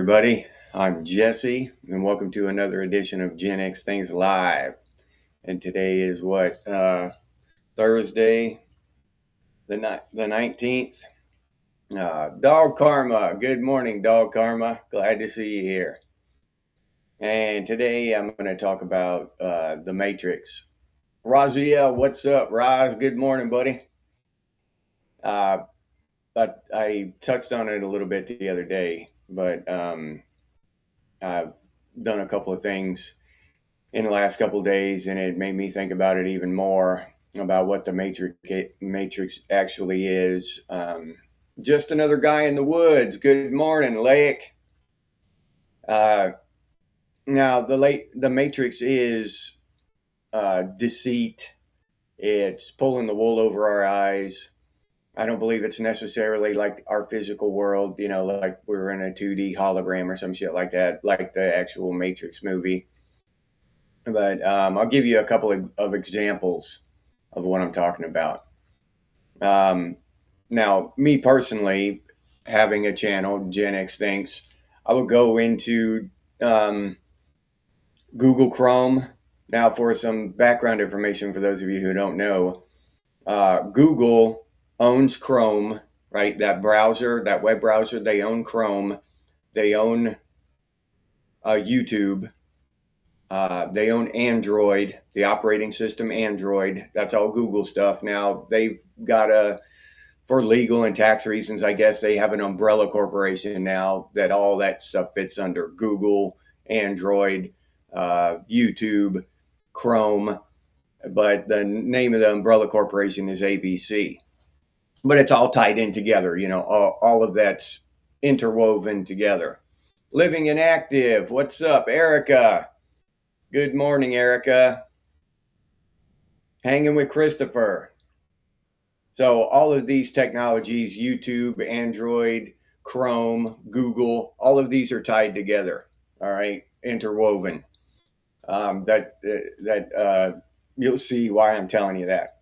everybody. I'm Jesse, and welcome to another edition of Gen X Things Live. And today is Thursday, the 19th. Dog Karma. Good morning, Dog Karma. Glad to see you here. And today I'm going to talk about the Matrix. Raziel, what's up, Raz? Good morning, buddy. I touched on it a little bit the other day, but I've done a couple of things in the last couple of days, and it made me think about it even more about what the Matrix actually is. Just another guy in the woods. Good morning, Lake. Now, the Matrix is deceit. It's pulling the wool over our eyes. I don't believe it's necessarily like our physical world, like we're in a 2D hologram or some shit like that, like the actual Matrix movie. But I'll give you a couple of examples of what I'm talking about. Now, me personally, having a channel, Genx Thinks, I will go into Google Chrome. Now, for some background information for those of you who don't know, Google owns Chrome, right? That browser, that web browser, they own Chrome. They own YouTube. They own Android, the operating system Android. That's all Google stuff. Now, they've got for legal and tax reasons, I guess they have an umbrella corporation now that all that stuff fits under: Google, Android, YouTube, Chrome. But the name of the umbrella corporation is ABC. But it's all tied in together, all of that's interwoven together. Living and Active, what's up, Erica? Good morning, Erica. Hanging with Christopher. So all of these technologies, YouTube, Android, Chrome, Google, all of these are tied together, all right, interwoven. You'll see why I'm telling you that.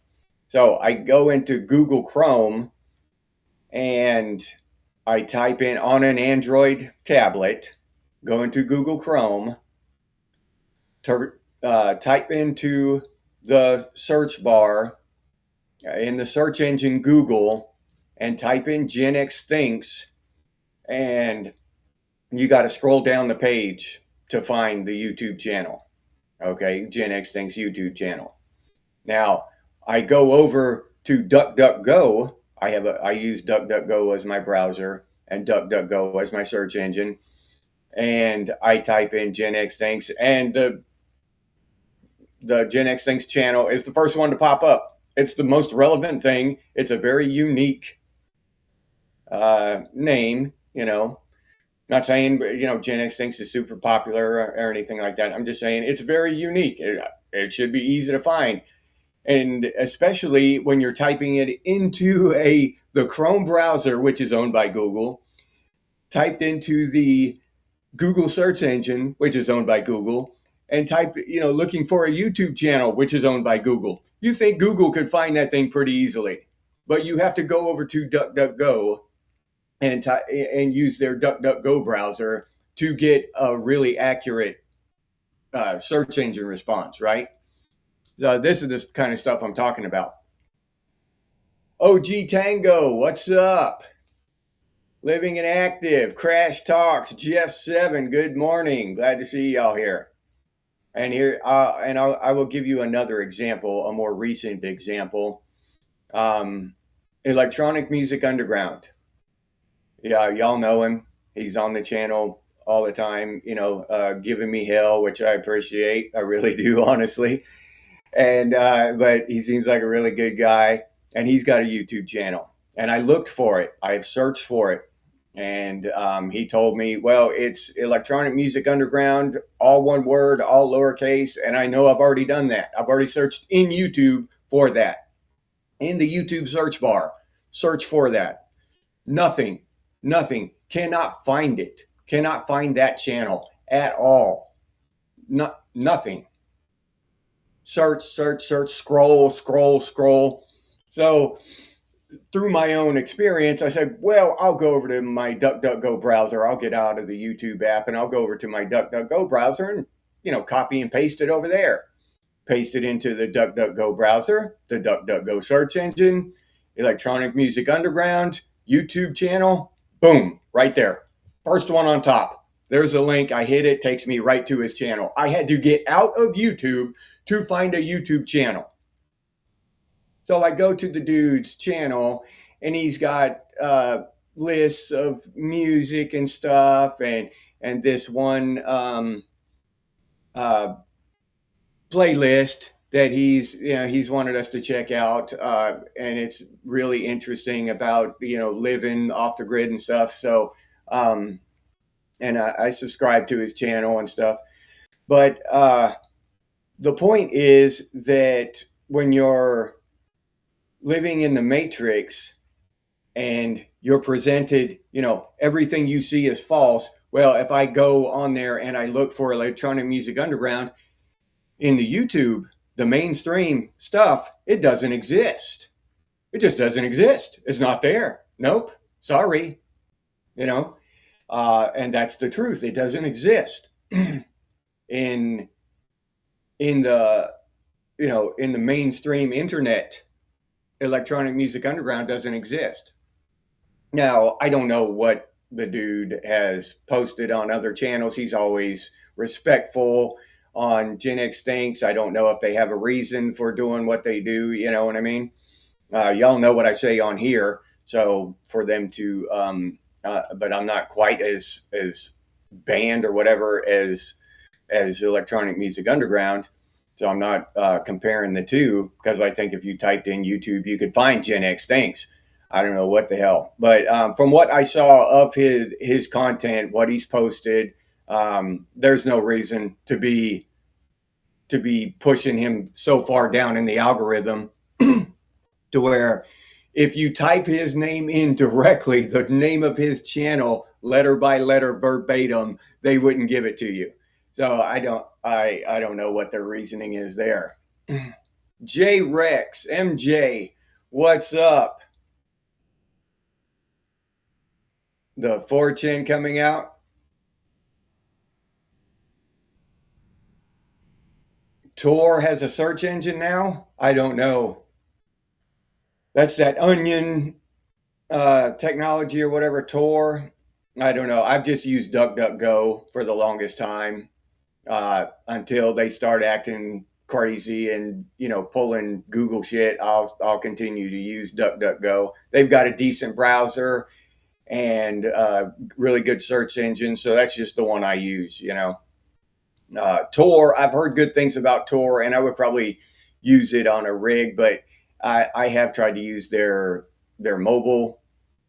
So I go into Google Chrome and I type in on an Android tablet, go into Google Chrome, type into the search bar in the search engine Google and type in Genx Thinks, and you got to scroll down the page to find the YouTube channel. Okay, Genx Thinks YouTube channel. Now, I go over to DuckDuckGo. I use DuckDuckGo as my browser and DuckDuckGo as my search engine, and I type in Genx Thinks, and the Genx Thinks channel is the first one to pop up. It's the most relevant thing. It's a very unique name, Not saying, Genx Thinks is super popular or anything like that. I'm just saying it's very unique. It should be easy to find. And especially when you're typing it into the Chrome browser, which is owned by Google, typed into the Google search engine, which is owned by Google, and type, looking for a YouTube channel, which is owned by Google. You think Google could find that thing pretty easily, but you have to go over to DuckDuckGo and use their DuckDuckGo browser to get a really accurate search engine response, right? So this is the kind of stuff I'm talking about. OG Tango, what's up? Living and Active, Crash Talks, Jeff 7, good morning. Glad to see y'all here. And here, I will give you another example, a more recent example. Electronic Music Underground. Yeah, y'all know him. He's on the channel all the time, giving me hell, which I appreciate. I really do, honestly. And but he seems like a really good guy, and he's got a YouTube channel. And I looked for it. I've searched for it. And he told me, well, it's Electronic Music Underground, all one word, all lowercase. And I know I've already done that. I've already searched in YouTube for that. In the YouTube search bar, search for that. Nothing. Cannot find it. Cannot find that channel at all. Nothing. Search, scroll. So through my own experience, I said, well, I'll go over to my DuckDuckGo browser. I'll get out of the YouTube app and I'll go over to my DuckDuckGo browser and, copy and paste it over there. Paste it into the DuckDuckGo browser, the DuckDuckGo search engine, Electronic Music Underground, YouTube channel, boom, right there. First one on top. There's a link. I hit it, takes me right to his channel. I had to get out of YouTube to find a YouTube channel. So I go to the dude's channel and he's got lists of music and stuff and this one playlist that he's wanted us to check out, and it's really interesting about living off the grid and stuff. So and I subscribe to his channel and stuff. But the point is that when you're living in the matrix and you're presented, everything you see is false. Well, if I go on there and I look for Electronic Music Underground in the YouTube, the mainstream stuff, it doesn't exist. It just doesn't exist. It's not there. Nope. Sorry. And that's the truth. It doesn't exist in the in the mainstream internet. Electronic Music Underground doesn't exist. Now, I don't know what the dude has posted on other channels. He's always respectful on genx things. I don't know if they have a reason for doing what they do. You know what I mean? Y'all know what I say on here. So for them to, but I'm not quite as banned or whatever as Electronic Music Underground. So I'm not comparing the two, because I think if you typed in YouTube, you could find genx things. I don't know what the hell, but from what I saw of his content, what he's posted, there's no reason to be pushing him so far down in the algorithm to where if you type his name in directly, the name of his channel, letter by letter, verbatim, they wouldn't give it to you. So I don't know what their reasoning is there. J Rex, MJ, what's up? The fortune coming out. Tor has a search engine now? I don't know. That's that onion technology or whatever, Tor. I don't know. I've just used DuckDuckGo for the longest time until they start acting crazy and pulling Google shit. I'll continue to use DuckDuckGo. They've got a decent browser and really good search engine, so that's just the one I use. Tor, I've heard good things about Tor, and I would probably use it on a rig, but I have tried to use their mobile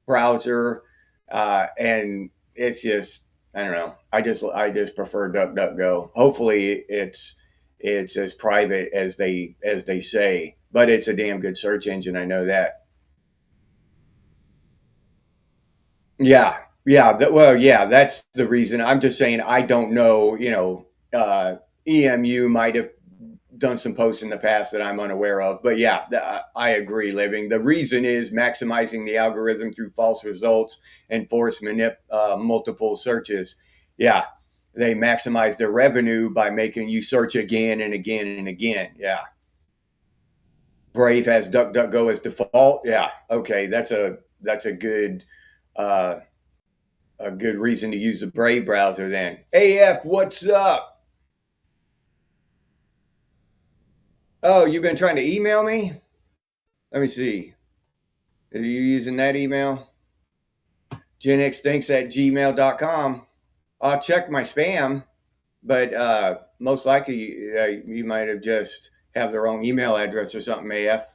browser, and it's just, I don't know. I just prefer DuckDuckGo. Hopefully, it's as private as they say, but it's a damn good search engine. I know that. Yeah, yeah. Yeah. That's the reason. I'm just saying I don't know. EMU might have done some posts in the past that I'm unaware of. But yeah, I agree, Living. The reason is maximizing the algorithm through false results and force multiple searches. Yeah, they maximize their revenue by making you search again and again and again. Yeah. Brave has DuckDuckGo as default. Yeah. Okay, that's a good uh, a good reason to use the Brave browser then. AF, what's up? Oh, you've been trying to email me? Let me see. Are you using that email? genxthinks@gmail.com. I'll check my spam, but most likely you might have just have the wrong email address or something, AF.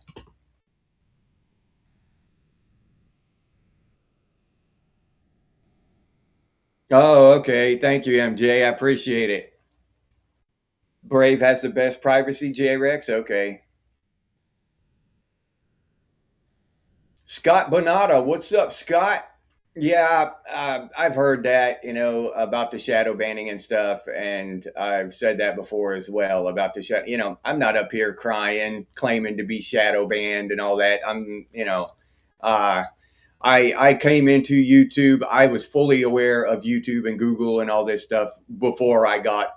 Oh, okay. Thank you, MJ. I appreciate it. Brave has the best privacy, JREX? Okay. Scott Bonata, what's up, Scott? Yeah, I've heard that, about the shadow banning and stuff, and I've said that before as well about the shadow. I'm not up here crying, claiming to be shadow banned and all that. I came into YouTube. I was fully aware of YouTube and Google and all this stuff before I got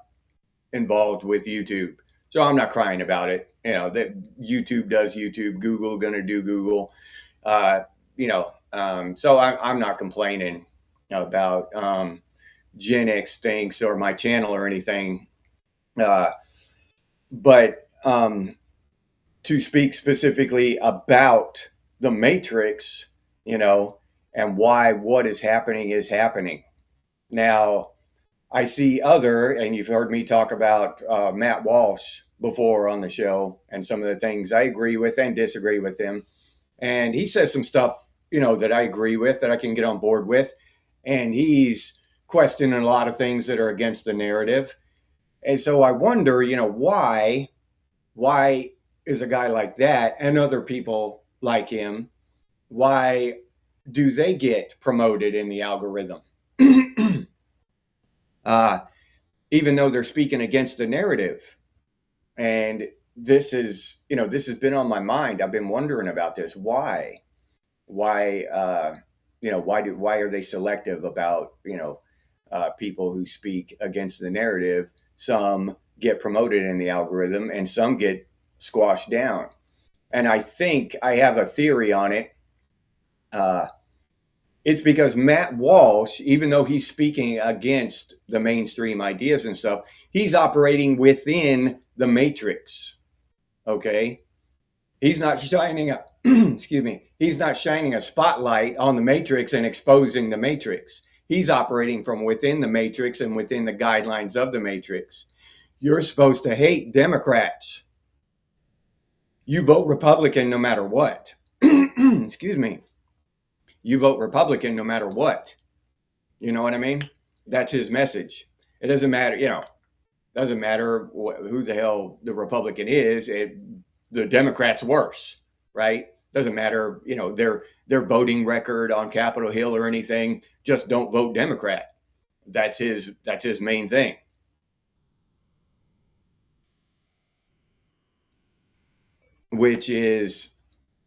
involved with YouTube. So I'm not crying about it. You know, that YouTube does YouTube, Google gonna do Google. So I'm not complaining about genx stinks or my channel or anything. But to speak specifically about the Matrix, and why what is happening. Now, I see and you've heard me talk about Matt Walsh before on the show, and some of the things I agree with and disagree with him. And he says some stuff, that I agree with, that I can get on board with. And he's questioning a lot of things that are against the narrative. And so I wonder, why is a guy like that and other people like him, why do they get promoted in the algorithm? Even though they're speaking against the narrative. And this has been on my mind. I've been wondering about this. Why are they selective about, people who speak against the narrative? Some get promoted in the algorithm and some get squashed down. And I think I have a theory on it. It's because Matt Walsh, even though he's speaking against the mainstream ideas and stuff, he's operating within the matrix. Okay. He's not shining he's not shining a spotlight on the matrix and exposing the matrix. He's operating from within the matrix and within the guidelines of the matrix. You're supposed to hate Democrats. You vote Republican no matter what. Excuse me. You vote Republican no matter what. You know what I mean? That's his message. It doesn't matter, doesn't matter who the hell the Republican is. The Democrat's worse, right? Doesn't matter, their voting record on Capitol Hill or anything. Just don't vote Democrat. That's his main thing. Which is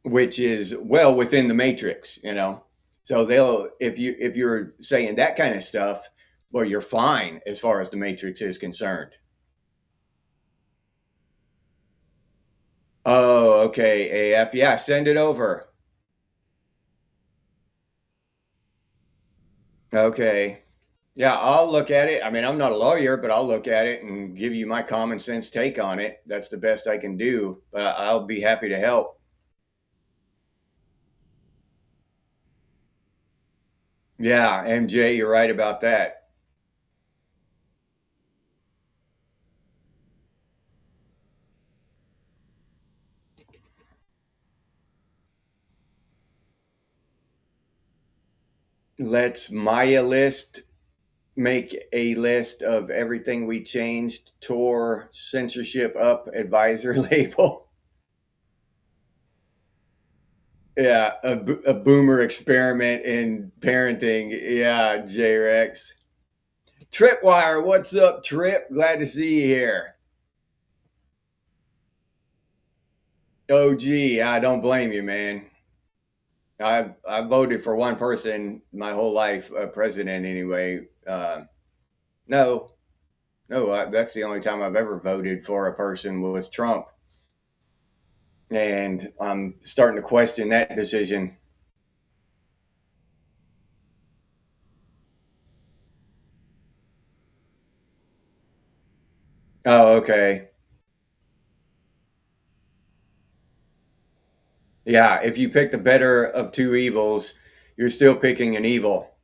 well within the matrix, So if you're saying that kind of stuff, well, you're fine as far as the matrix is concerned. Oh, okay, AF. Yeah, send it over. Okay. Yeah, I'll look at it. I mean, I'm not a lawyer, but I'll look at it and give you my common sense take on it. That's the best I can do, but I'll be happy to help. Yeah, MJ, you're right about that. Let's Maya list make a list of everything we changed, tore censorship up advisor label. Yeah, a boomer experiment in parenting. Yeah, J-Rex. Tripwire, what's up, Trip? Glad to see you here. Oh, gee, I don't blame you, man. I voted for one person my whole life, president anyway. No, that's the only time I've ever voted for a person was Trump. And I'm starting to question that decision. Oh, okay. Yeah, if you pick the better of two evils, you're still picking an evil.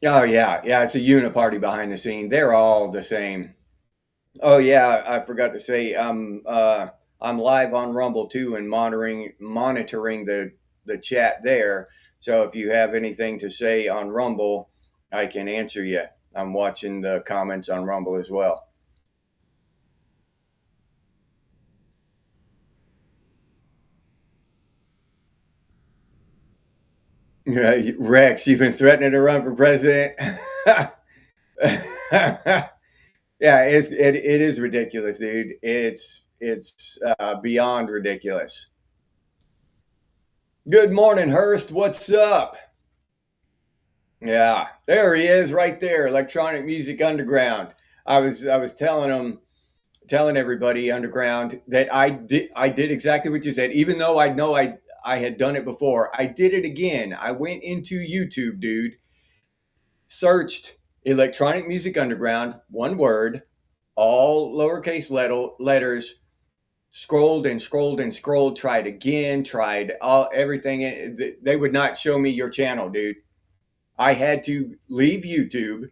Oh, yeah. Yeah, it's a uniparty behind the scene. They're all the same. Oh, yeah, I forgot to say, I'm live on Rumble too and monitoring the chat there. So if you have anything to say on Rumble, I can answer you. I'm watching the comments on Rumble as well. Rex, you've been threatening to run for president. Yeah, it is ridiculous, dude. It's It's beyond ridiculous. Good morning, Hurst. What's up? Yeah, there he is, right there. Electronic Music Underground. I was telling everybody underground that I did exactly what you said. Even though I know I had done it before, I did it again. I went into YouTube, dude, searched Electronic Music Underground, one word, all lowercase letters, scrolled and scrolled and scrolled, tried again, tried all everything. They would not show me your channel, dude. I had to leave YouTube,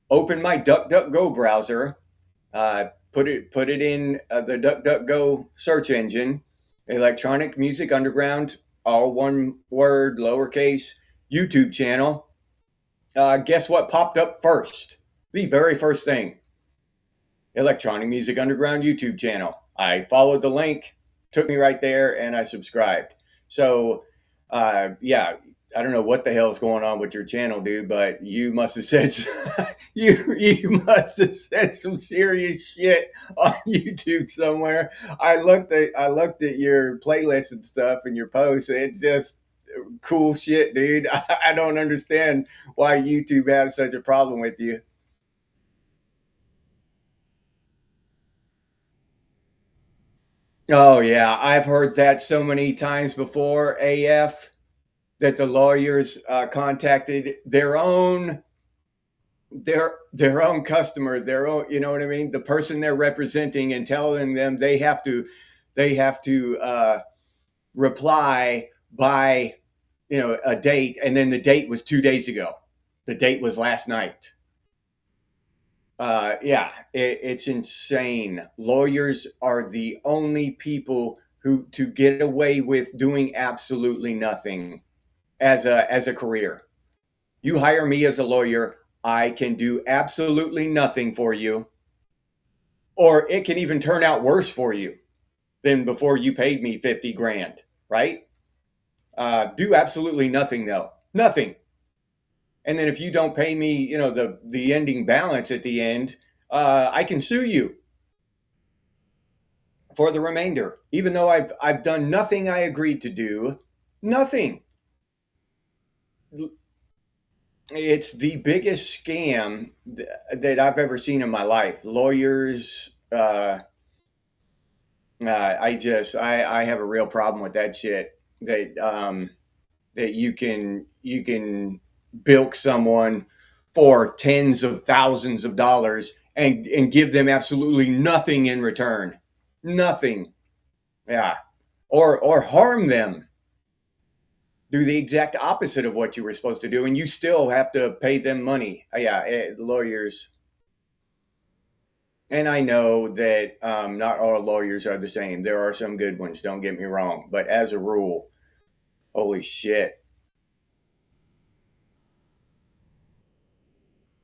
open my DuckDuckGo browser, put it in the DuckDuckGo search engine, Electronic Music Underground, all one word, lowercase, YouTube channel. Guess what popped up first? The very first thing, Electronic Music Underground YouTube channel. I followed the link, took me right there, and I subscribed. So, yeah, I don't know what the hell is going on with your channel, dude, but you must have said you must have said some serious shit on YouTube somewhere. I looked at your playlist and stuff and your posts. It's just cool shit, dude. I don't understand why YouTube has such a problem with you. Oh yeah, I've heard that so many times before. AF that the lawyers contacted their own customer, their own, you know what I mean, the person they're representing, and telling them they have to reply by a date, and then the date was 2 days ago. The date was last night. Yeah, it's insane. Lawyers are the only people who to get away with doing absolutely nothing as a career. You hire me as a lawyer, I can do absolutely nothing for you, or it can even turn out worse for you than before you paid me 50 grand, right? Do absolutely nothing though. Nothing. And then if you don't pay me, the ending balance at the end, I can sue you for the remainder, even though I've done nothing I agreed to do. Nothing. It's the biggest scam that I've ever seen in my life. Lawyers, I have a real problem with that shit. That you can bilk someone for tens of thousands of dollars and give them absolutely nothing in return. Nothing. Yeah. Or harm them. Do the exact opposite of what you were supposed to do, and you still have to pay them money. Yeah, lawyers. And I know that not all lawyers are the same. There are some good ones, don't get me wrong. But as a rule, holy shit.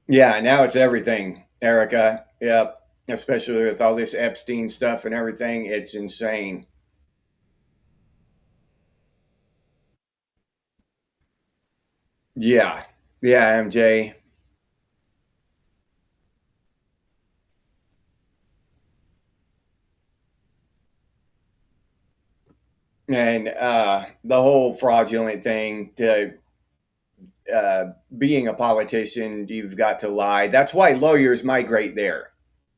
Yeah, now it's everything, Erica. Yep. Especially with all this Epstein stuff and everything. It's insane. Yeah. Yeah, MJ. And the whole fraudulent thing to being a politician, you've got to lie. That's why lawyers migrate there.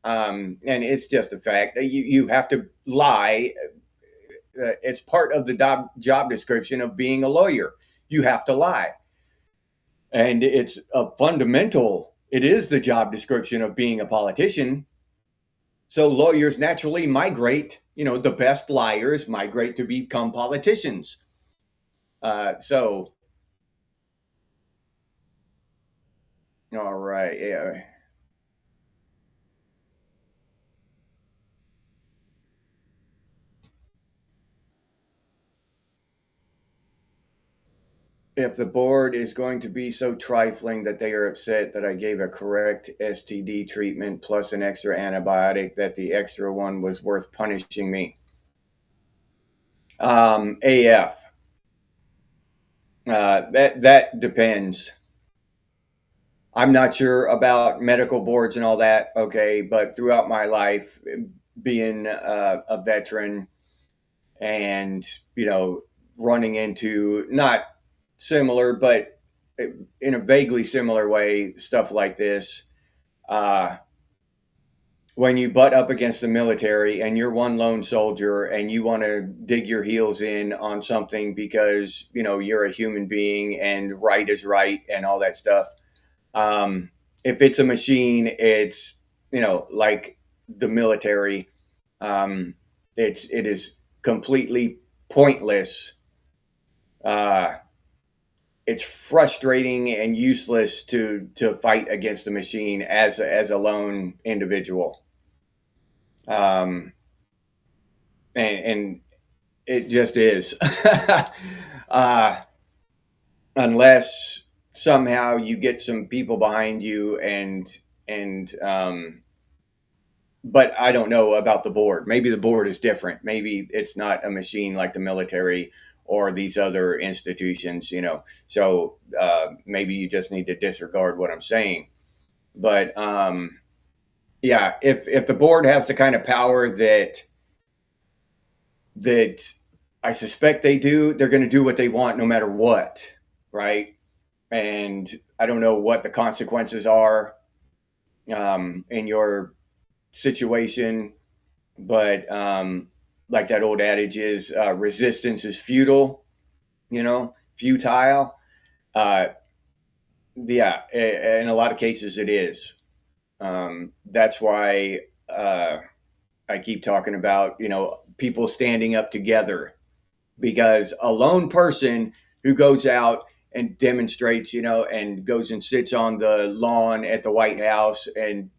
And it's just a fact that you have to lie. It's part of the job description of being a lawyer. You have to lie. And it's a fundamental, it is the job description of being a politician. So lawyers naturally migrate, the best liars migrate to become politicians. So, all right. Yeah. If the board is going to be so trifling that they are upset that I gave a correct STD treatment plus an extra antibiotic, that the extra one was worth punishing me. AF. That depends. I'm not sure about medical boards and all that. Okay, but throughout my life, being a veteran and, running into not similar, but in a vaguely similar way, stuff like this. Uh, when you butt up against the military and you're one lone soldier and you want to dig your heels in on something because, you're a human being and right is right and all that stuff. If it's a machine, it's, like the military, it is completely pointless. Uh, it's frustrating and useless to fight against a machine as a lone individual. Um, and it just is. uh, unless somehow you get some people behind you and but I don't know about the board. Maybe the board is different. Maybe it's not a machine like the military or these other institutions, So maybe you just need to disregard what I'm saying. But yeah, if the board has the kind of power that I suspect they do, they're going to do what they want no matter what, right? And I don't know what the consequences are in your situation, but like that old adage is, resistance is futile, futile. Uh, yeah, in a lot of cases it is. That's why I keep talking about, people standing up together, because a lone person who goes out and demonstrates, and goes and sits on the lawn at the White House and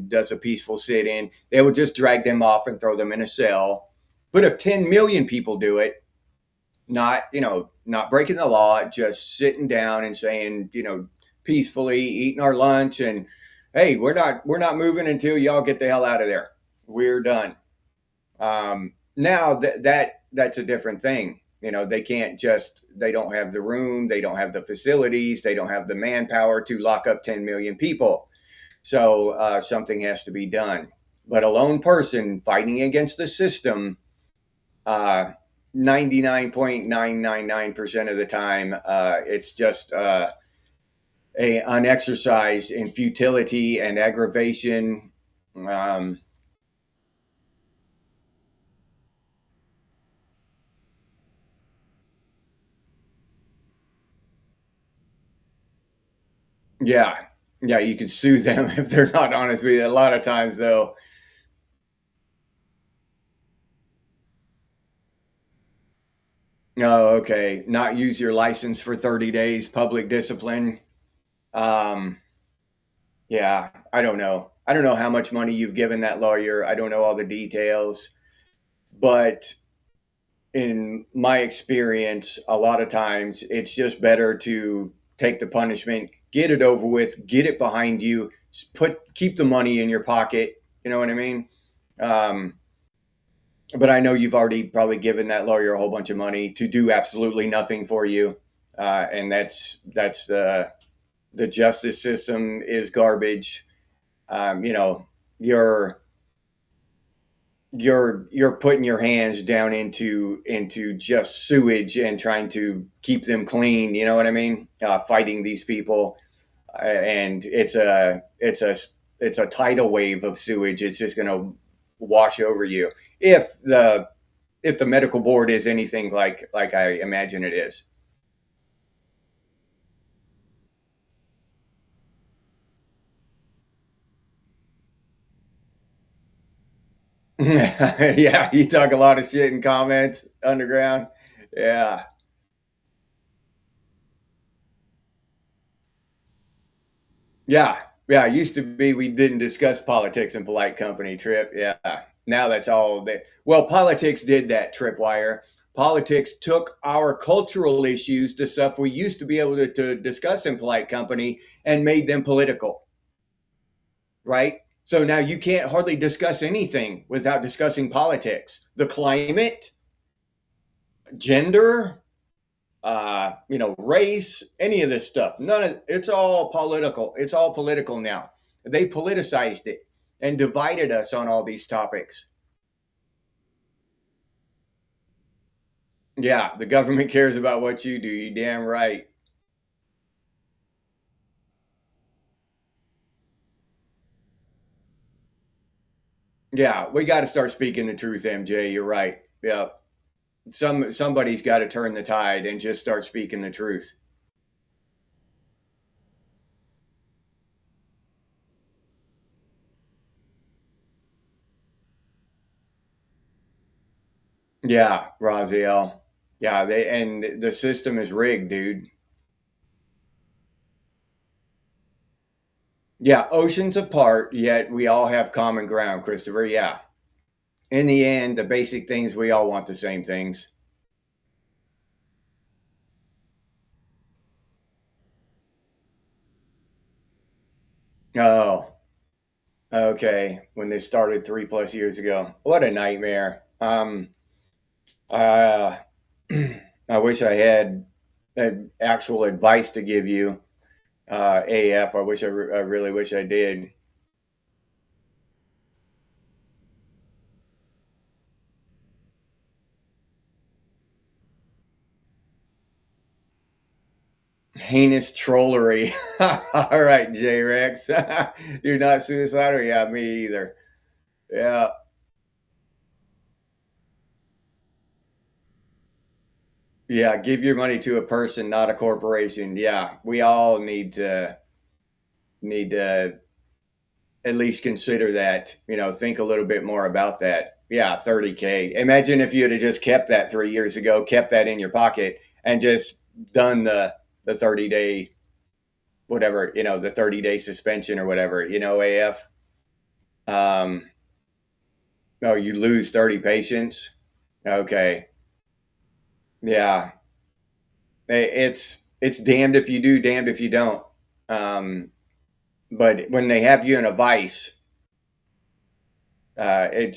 does a peaceful sit-in, they would just drag them off and throw them in a cell. But if 10 million people do it, not breaking the law, just sitting down and saying, peacefully eating our lunch and, hey, we're not moving until y'all get the hell out of there. We're done. Now that's a different thing. They don't have the room, they don't have the facilities, they don't have the manpower to lock up 10 million people. So something has to be done. But a lone person fighting against the system, 99.999% of the time, it's just an exercise in futility and aggravation. Yeah. Yeah, you can sue them if they're not honest with you. A lot of times, though. Oh, okay. Not use your license for 30 days, public discipline. Um, yeah, I don't know. I don't know how much money you've given that lawyer. I don't know all the details. But in my experience, a lot of times it's just better to take the punishment, get it over with, get it behind you, keep the money in your pocket. You know what I mean? Um, but I know you've already probably given that lawyer a whole bunch of money to do absolutely nothing for you, and that's the justice system is garbage. You know, you're you're putting your hands down into just sewage and trying to keep them clean. You know what I mean? Fighting these people, and it's a tidal wave of sewage. It's just going to wash over you if the medical board is anything like I imagine it is. Yeah, you talk a lot of shit in comments underground. Yeah. Yeah. Yeah. It used to be we didn't discuss politics in polite company, Trip. Yeah. Now that's all well, politics did that, Tripwire. Politics took our cultural issues, the stuff we used to be able to discuss in polite company, and made them political, right? So now you can't hardly discuss anything without discussing politics, the climate, gender, race, any of this stuff. None of it's all political. It's all political now. They politicized it and divided us on all these topics. Yeah, the government cares about what you do. You damn right. Yeah, we got to start speaking the truth, MJ. You're right. Yeah, somebody's got to turn the tide and just start speaking the truth. Yeah, Raziel. Yeah, they and the system is rigged, dude. Yeah, oceans apart, yet we all have common ground, Christopher. Yeah. In the end, the basic things we all want the same things. Oh, okay. When this started 3+ years ago, what a nightmare. Uh, I wish I had actual advice to give you, AF. I really wish I did. Heinous trollery. All right, J Rex. You're not suicidal? Yeah, me either. Yeah. Yeah. Give your money to a person, not a corporation. Yeah. We all need to at least consider that, think a little bit more about that. Yeah, 30K. Imagine if you'd have just kept that 3 years ago, kept that in your pocket, and just done the 30-day, whatever, the 30-day suspension or whatever, AF. Um, oh, you lose 30 patients. Okay. Yeah. It's damned if you do, damned if you don't. Um, but when they have you in a vice, I've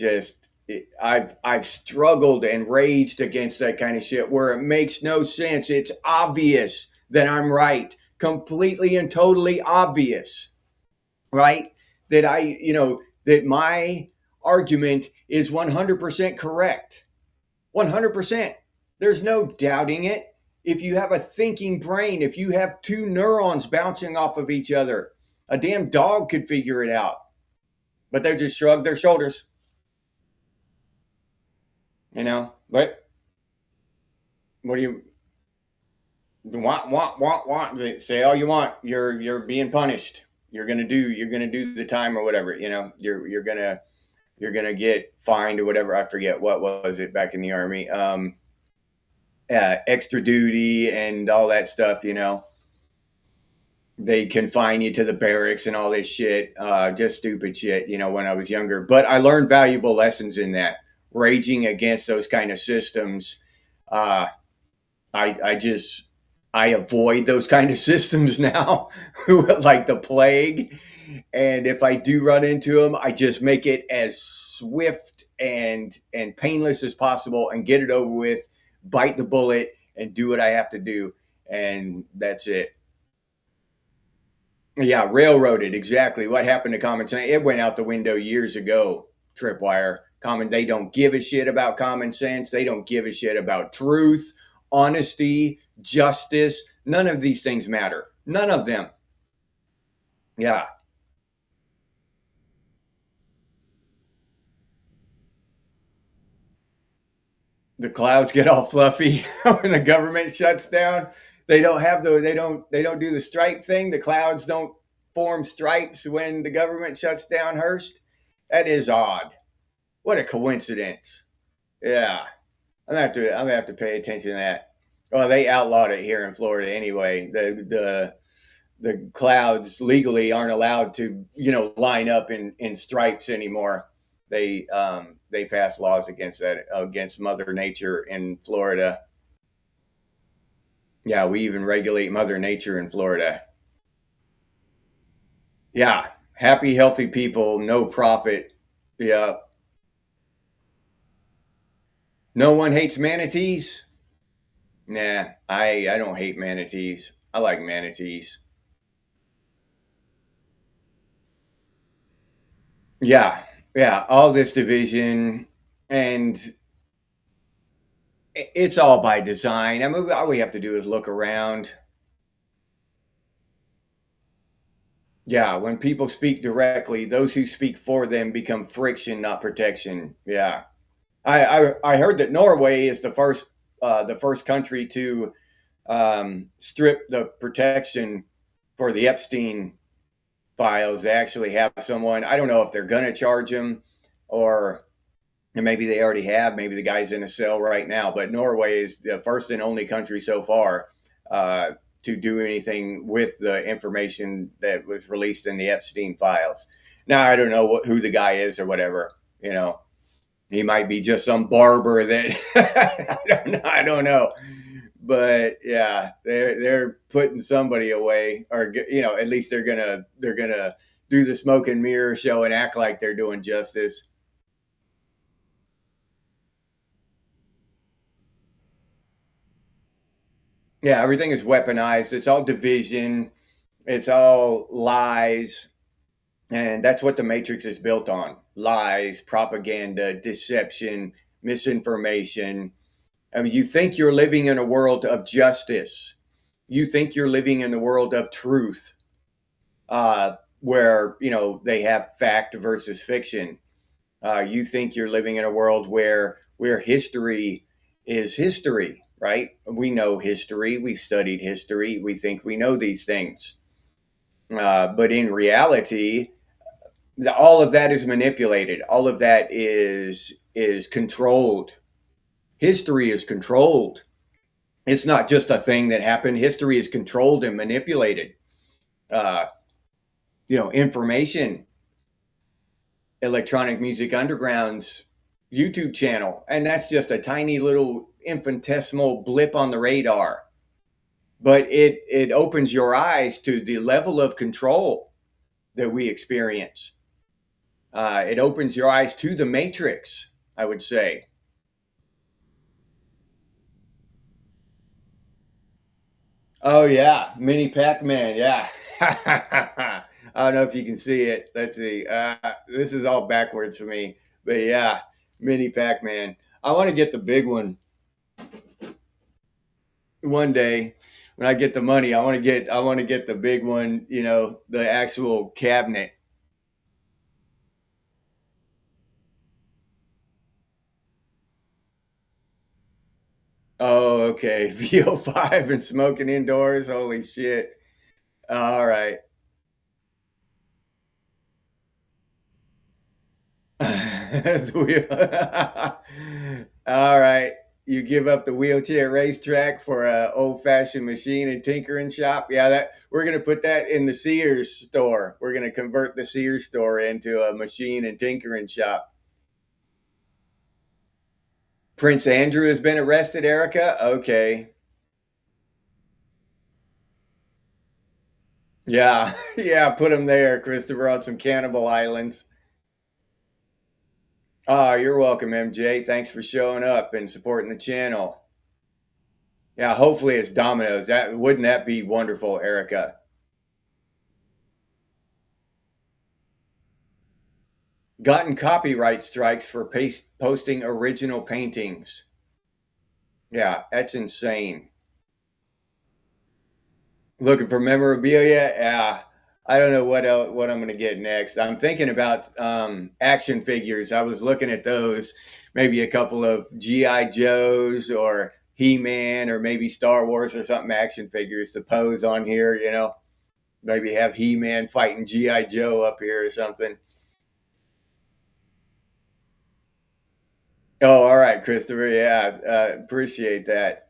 struggled and raged against that kind of shit where it makes no sense. It's obvious that I'm right, completely and totally obvious, right? That that my argument is 100% correct. 100%. There's no doubting it. If you have a thinking brain, if you have two neurons bouncing off of each other, a damn dog could figure it out. But they just shrug their shoulders, But what do you want? Say all you want. You're being punished. You're gonna do the time or whatever. You're gonna get fined or whatever. I forget what was it back in the army. Extra duty and all that stuff. They confine you to the barracks and all this shit. Just stupid shit. When I was younger, but I learned valuable lessons in that. Raging against those kind of systems. Uh, I just I avoid those kind of systems now, like the plague. And if I do run into them, I just make it as swift and painless as possible and get it over with, bite the bullet and do what I have to do. And that's it. Yeah, railroaded. Exactly. What happened to common sense? It went out the window years ago, Tripwire. They don't give a shit about common sense. They don't give a shit about truth, honesty, justice. None of these things matter. None of them. Yeah. The clouds get all fluffy when the government shuts down. They don't do the stripe thing. The clouds don't form stripes when the government shuts down Hearst. That is odd. What a coincidence. Yeah. I'm gonna have to pay attention to that. Well, they outlawed it here in Florida anyway. The clouds legally aren't allowed to line up in stripes anymore. They passed laws against that, against Mother Nature in Florida. Yeah, we even regulate Mother Nature in Florida. Yeah, happy, healthy people, no profit. Yeah, no one hates manatees. Nah, I don't hate manatees. I like manatees. Yeah, yeah, all this division, and it's all by design. I mean, all we have to do is look around. Yeah, when people speak directly, those who speak for them become friction, not protection. Yeah, I heard that Norway is the first country to strip the protection for the Epstein files. They actually have someone. I don't know if they're gonna charge him, or maybe they already have. Maybe the guy's in a cell right now. But Norway is the first and only country so far uh, to do anything with the information that was released in the Epstein files. Now I don't know who the guy is or whatever. You know, he might be just some barber that I don't know. But yeah, they're putting somebody away, or at least they're gonna do the smoke and mirror show and act like they're doing justice. Yeah, everything is weaponized. It's all division. It's all lies. And that's what the Matrix is built on: lies, propaganda, deception, misinformation. I mean, you think you're living in a world of justice. You think you're living in a world of truth, where, they have fact versus fiction. You think you're living in a world where history is history, right? We know history. We studied history. We think we know these things. But in reality, all of that is manipulated. All of that is controlled. History is controlled. It's not just a thing that happened. History is controlled and manipulated. Uh, Information. Electronic Music Underground's YouTube channel, and that's just a tiny little infinitesimal blip on the radar. But it opens your eyes to the level of control that we experience. It opens your eyes to the Matrix, I would say. Oh yeah, Mini Pac-Man. Yeah. I don't know if you can see it. Let's see. This is all backwards for me, but yeah, Mini Pac-Man. I want to get the big one one day when I get the money. I want to get the big one. The actual cabinet. Oh, okay. VO5 and smoking indoors. Holy shit. All right. All right. You give up the wheelchair racetrack for a old fashioned machine and tinkering shop. Yeah, that we're gonna put that in the Sears store. We're gonna convert the Sears store into a machine and tinkering shop. Prince Andrew has been arrested, Erica. Okay. Yeah, yeah, put him there, Christopher, on some Cannibal Islands. Oh, you're welcome, MJ. Thanks for showing up and supporting the channel. Yeah, hopefully it's Domino's. Wouldn't that be wonderful, Erica? Gotten copyright strikes for posting original paintings. Yeah, that's insane. Looking for memorabilia? Yeah. I don't know what I'm going to get next. I'm thinking about action figures. I was looking at those, maybe a couple of GI Joes or He-Man or maybe Star Wars or something action figures to pose on here. Maybe have He-Man fighting GI Joe up here or something. Oh, all right, Christopher. Yeah, appreciate that.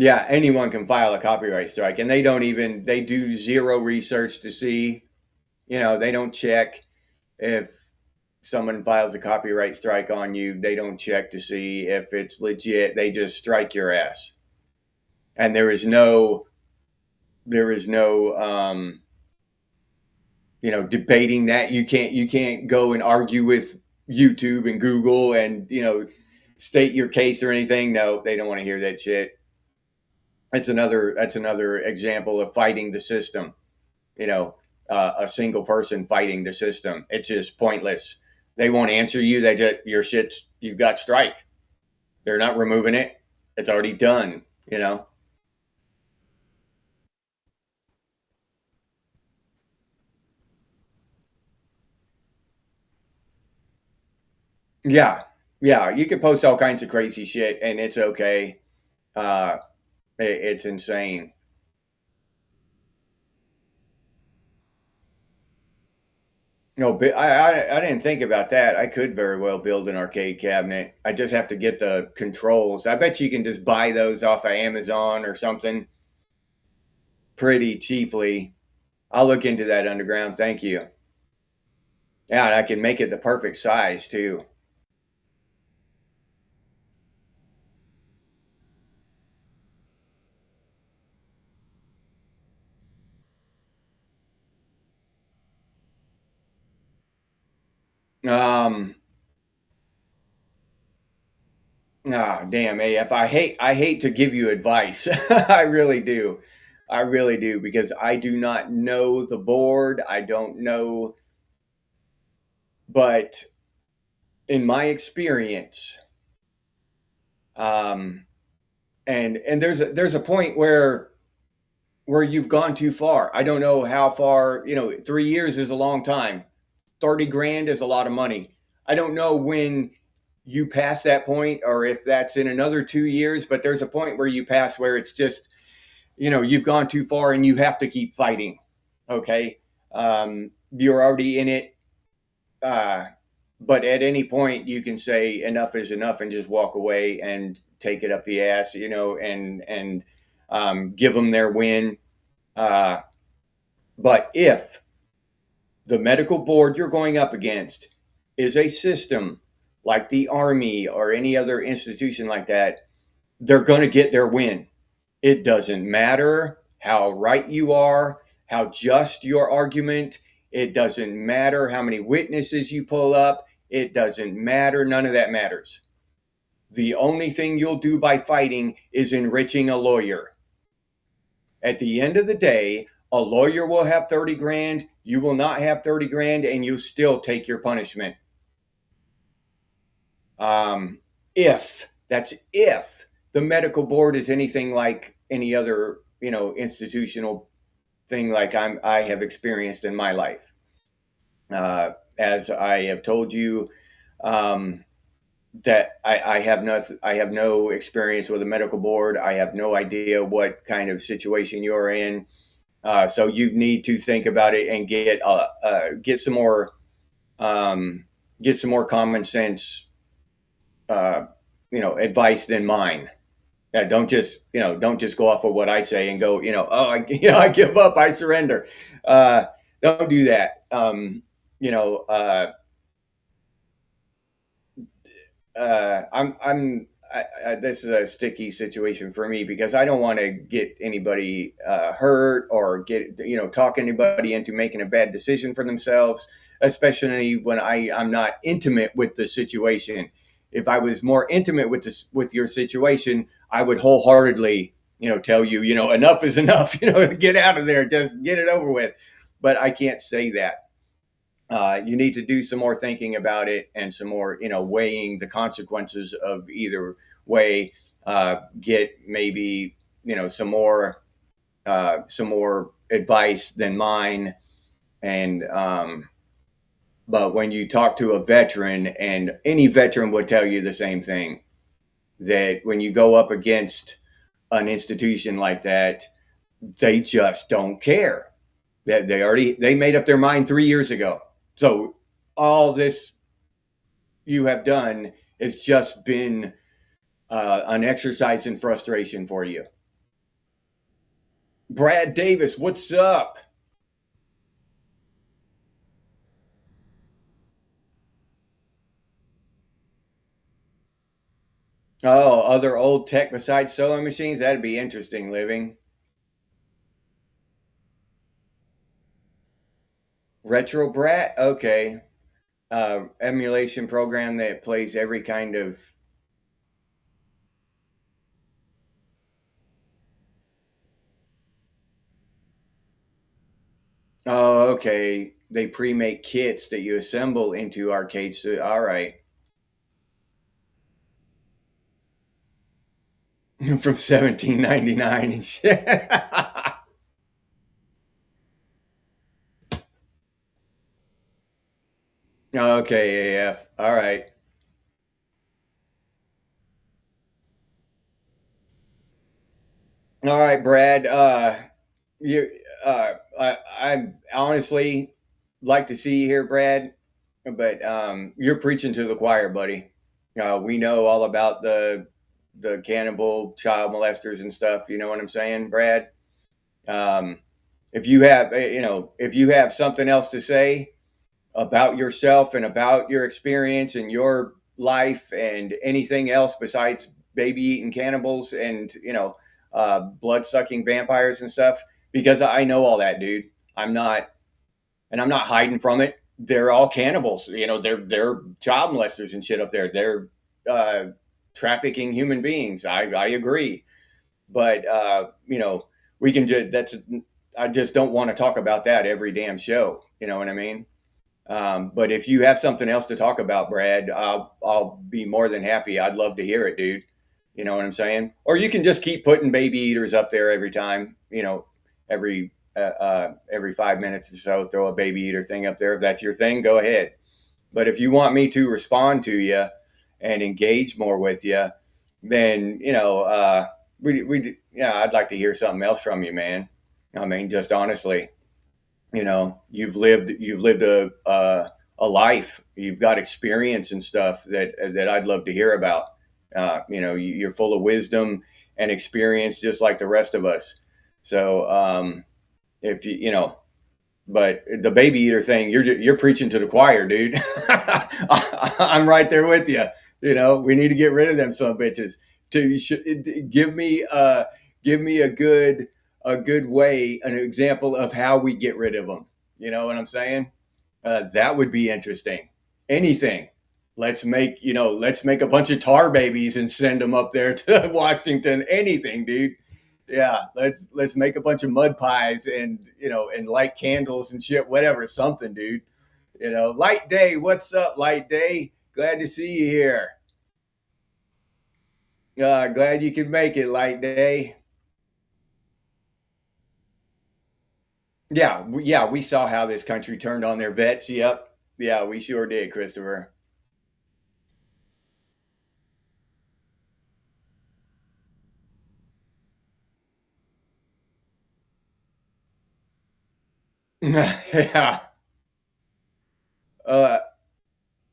Yeah, anyone can file a copyright strike, and they do zero research to see. They don't check if someone files a copyright strike on you. They don't check to see if it's legit. They just strike your ass, and there is no debating that. You can't go and argue with YouTube and Google and state your case or anything. No, they don't want to hear that shit. That's another example of fighting the system. A single person fighting the system. It's just pointless. They won't answer you. Your shit's you've got strike. They're not removing it. It's already done, you know? Yeah. Yeah. You can post all kinds of crazy shit and it's okay. Uh, it's insane. No, but I didn't think about that. I could very well build an arcade cabinet. I just have to get the controls. I bet you can just buy those off of Amazon or something pretty cheaply. I'll look into that underground. Thank you. Yeah, and I can make it the perfect size too. Um, damn, AF. I hate to give you advice. I really do. I really do because I do not know the board. I don't know, but in my experience, um, and there's a point where you've gone too far. I don't know how far. 3 years is a long time. 30 grand is a lot of money. I don't know when you pass that point or if that's in another 2 years, but there's a point where you pass where it's just, you've gone too far and you have to keep fighting. Okay. You're already in it. Uh, but at any point you can say enough is enough and just walk away and take it up the ass, and give them their win. Uh, but if the medical board you're going up against is a system like the Army or any other institution like that, they're going to get their win. It doesn't matter how right you are, how just your argument. It doesn't matter how many witnesses you pull up. It doesn't matter. None of that matters. The only thing you'll do by fighting is enriching a lawyer. At the end of the day, a lawyer will have 30 grand, you will not have 30 grand, and you still take your punishment. Um, if the medical board is anything like any other, institutional thing like I have experienced in my life. As I have told you, um, that I have no experience with a medical board. I have no idea what kind of situation you're in. So you need to think about it and get some more um, common sense, uh, advice than mine. Don't just go off of what I say and go, I give up, I surrender. Uh, don't do that. You know, uh, this is a sticky situation for me because I don't want to get anybody hurt or talk anybody into making a bad decision for themselves, especially when I'm not intimate with the situation. If I was more intimate with your situation, I would wholeheartedly, tell you, enough is enough, get out of there, just get it over with. But I can't say that. You need to do some more thinking about it and some more, weighing the consequences of either way. Get maybe, some more advice than mine. And, but when you talk to a veteran, and any veteran would tell you the same thing, that when you go up against an institution like that, they just don't care. They made up their mind 3 years ago. So all this you have done has just been an exercise in frustration for you. Brad Davis, what's up? Oh, other old tech besides sewing machines? That'd be interesting, living. Retro Brat? Okay. Emulation program that plays every kind of. Oh, okay. They pre make kits that you assemble into arcades. All right. from 1799 and shit. Okay, AF. All right. All right, Brad. You, I honestly like to see you here, Brad, but you're preaching to the choir, buddy. We know all about the cannibal child molesters and stuff. You know what I'm saying, Brad? Um, if you have, if you have something else to say about yourself and about your experience and your life and anything else besides baby eating cannibals and blood sucking vampires and stuff, because I know all that, dude. I'm not, and I'm not hiding from it. They're all cannibals. They're child molesters and shit up there. They're uh, trafficking human beings. I agree, but we can just that's. I just don't want to talk about that every damn show. You know what I mean? But if you have something else to talk about, Brad, I'll be more than happy. I'd love to hear it, dude. You know what I'm saying? Or you can just keep putting baby eaters up there every time. Every 5 minutes or so, throw a baby eater thing up there. If that's your thing, go ahead. But if you want me to respond to you and engage more with you, then I'd like to hear something else from you, man. I mean, just honestly, you've lived a life. You've got experience and stuff that I'd love to hear about. You're full of wisdom and experience, just like the rest of us. So if but the baby eater thing, you're preaching to the choir, dude. I'm right there with you. We need to get rid of them son of bitches. Give me a good way, an example of how we get rid of them. You know what I'm saying? That would be interesting. Anything. Let's make a bunch of tar babies and send them up there to Washington. Anything, dude. Yeah, let's make a bunch of mud pies and light candles and shit, whatever, something, dude. Light Day, what's up, Light Day? Glad to see you here. Glad you could make it, Light Day. Yeah, we saw how this country turned on their vets. Yep. Yeah, we sure did, Christopher. Yeah. Uh,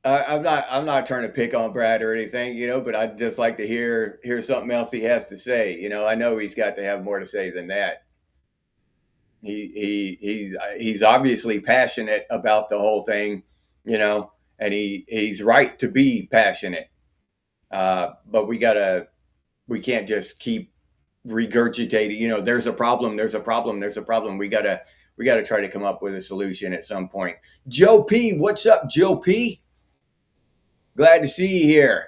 I'm not trying to pick on Brad or anything, but I'd just like to hear something else he has to say. I know he's got to have more to say than that. He's obviously passionate about the whole thing, and he's right to be passionate. But we can't just keep regurgitating. There's a problem. There's a problem. There's a problem. We gotta try to come up with a solution at some point. Joe P, what's up, Joe P? Glad to see you here.